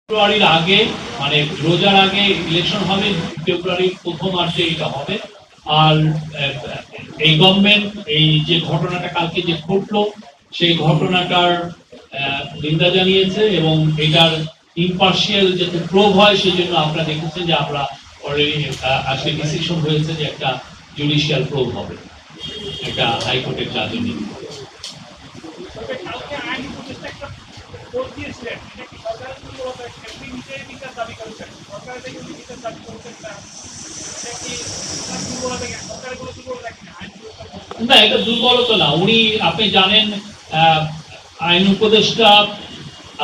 ফেব্রুয়ারির আগে মানে রোজার আগে ইলেকশন হবে, ফেব্রুয়ারির প্রথমার্ধে এটা হবে। আর এই গভর্নমেন্ট এই যে ঘটনাটা কালকে যে ঘটলো সেই ঘটনাটার নিন্দা জানিয়েছে এবং এটার ইম্পার্শিয়াল যাতে প্রুভ হয় সেই জন্য আপনারা দেখেছেন যে আমরা অলরেডি আজকে ডিসিশন হয়েছে যে একটা জুডিশিয়াল প্রুভ হবে, একটা হাইকোর্টের জাজের নিয়ে। না, এটা দুর্বলতা না। উনি আপনি জানেন আইন উপদেষ্টা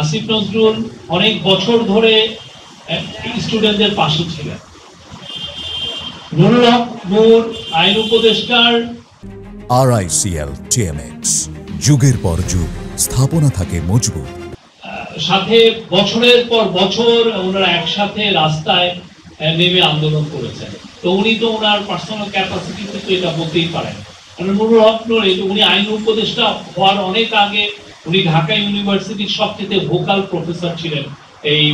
আসিফ নজরুল অনেক বছর ধরে স্টুডেন্টদের পাশে ছিলেন। নুরুল হক নূর আইন উপদেষ্টার RICL TMX যুগের পর যুগ স্থাপনা থাকে মজবুত, সাথে বছরের পর বছর ওনারা একসাথে রাস্তায় নেমে আন্দোলন করেছেন। তো উনি তো ওনার পার্সোনাল ক্যাপাসিটিতে তো এটা বলতেই পারেন। নুরুল হক নূর উনি আইন উপদেষ্টা হওয়ার অনেক আগে উনি ঢাকা ইউনিভার্সিটির সবচেয়ে ভোকাল প্রফেসর ছিলেন এই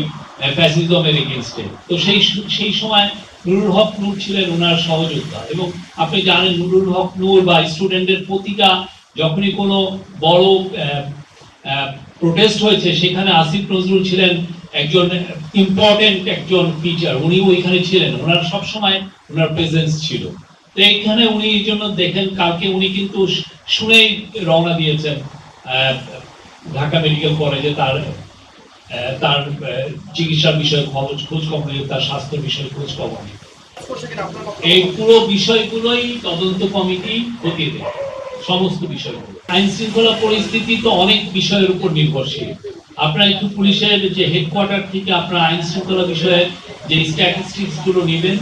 ফ্যাসিজমের এগেইনস্টে। তো সেই সময় নুরুল হক নূর ছিলেন ওনার সহযোদ্ধা। এবং আপনি জানেন নুরুল হক নূর বা স্টুডেন্টদের প্রতিটা যখনই কোনো বড় প্রোটেস্ট হয়েছে সেখানে আসিফ নজরুল ছিলেন একজন ইম্পর্টেন্ট একজন ফিচার। উনি ওইখানে ছিলেন, ওনার সবসময় ওনার প্রেজেন্স ছিল। তো এইখানে উনি এই জন্য দেখেন কালকে উনি কিন্তু শুনেই রওনা দিয়েছেন ঢাকা মেডিকেল কলেজে তার চিকিৎসার বিষয়ে খোঁজ খবর, তার স্বাস্থ্য বিষয়ে খোঁজ খবর। এই পুরো বিষয়গুলোই তদন্ত কমিটি খতিয়ে দেয়, সমস্ত বিষয়গুলো। আইন শৃঙ্খলা পরিস্থিতি তো অনেক বিষয়ের উপর নির্ভরশীল। আপনারা একটু পুলিশের যে হেডকোয়ার্টার থেকে আপনারা আইন শৃঙ্খলা বিষয়ে যে স্ট্যাটিস্টিক্স গুলো নেবেন,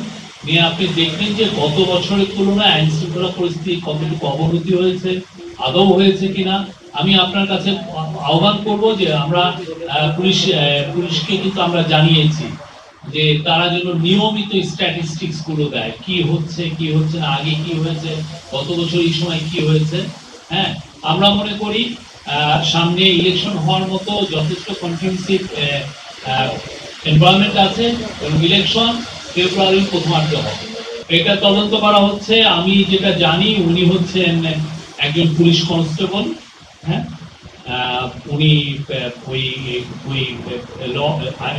নিয়ে আপনি দেখবেন যে গত বছরের তুলনায় আইন শৃঙ্খলা পরিস্থিতি কতটুকু অবনতি হয়েছে, আদৌ হয়েছে কিনা। আমি আপনার কাছে আহ্বান করব যে আমরা পুলিশকে কিন্তু আমরা জানিয়েছি যে তারা যেন নিয়মিত স্ট্যাটিস্টিক্স গুলো দেয়, কি হচ্ছে না, আগে কি হয়েছে, গত বছর এই সময় কি হয়েছে। হ্যাঁ, আমরা মনে করি সামনে ইলেকশন হওয়ার মতো যথেষ্ট কনফিউসিভ এনভায়রনমেন্ট আছে এবং ইলেকশন ফেব্রুয়ারির প্রথমার্ধে হবে। এটা তদন্ত করা হচ্ছে। আমি যেটা জানি উনি হচ্ছেন একজন পুলিশ কনস্টেবল। হ্যাঁ, উনি ওই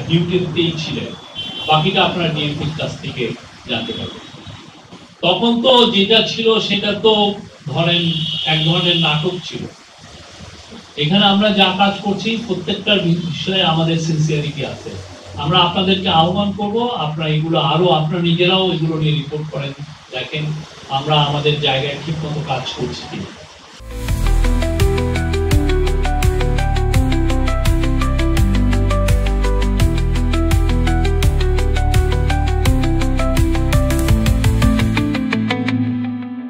ডিউটিতেই ছিলেন। বাকিটা আপনার ডিএমপির কাছ থেকে জানতে পারবেন। তখন তো যেটা ছিল সেটা তো ধরেন এক ধরনের নাটক ছিল। এখানে আমরা যা কাজ করছি প্রত্যেকটার বিষয়ে আমাদের সিনসিয়ারিটি আছে। আমরা আপনাদেরকে আহ্বান করব আপনারা এগুলো আরো আপনারা নিজেরাও এগুলো নিয়ে রিপোর্ট করেন, দেখেন আমরা আমাদের জায়গায় ঠিক মতো কাজ করছি কিনা।